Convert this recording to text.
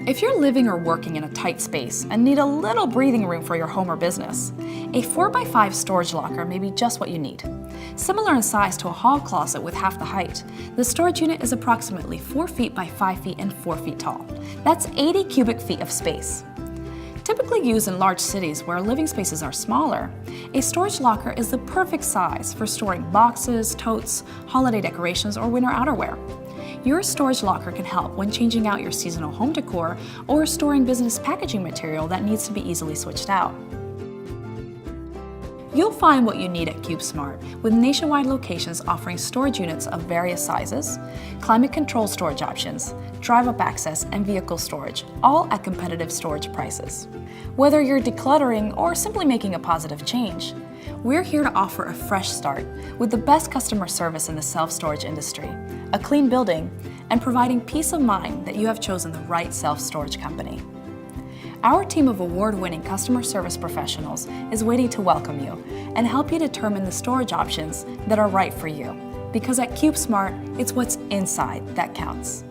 If you're living or working in a tight space and need a little breathing room for your home or business, a 4x5 storage locker may be just what you need. Similar in size to a hall closet with half the height, the storage unit is approximately 4 feet by 5 feet and 4 feet tall. That's 80 cubic feet of space. Typically used in large cities where living spaces are smaller, a storage locker is the perfect size for storing boxes, totes, holiday decorations, or winter outerwear. Your storage locker can help when changing out your seasonal home decor or storing business packaging material that needs to be easily switched out. You'll find what you need at CubeSmart, with nationwide locations offering storage units of various sizes, climate-controlled storage options, drive-up access, and vehicle storage, all at competitive storage prices. Whether you're decluttering or simply making a positive change, we're here to offer a fresh start with the best customer service in the self-storage industry, a clean building, and providing peace of mind that you have chosen the right self-storage company. Our team of award-winning customer service professionals is waiting to welcome you and help you determine the storage options that are right for you. Because at CubeSmart, it's what's inside that counts.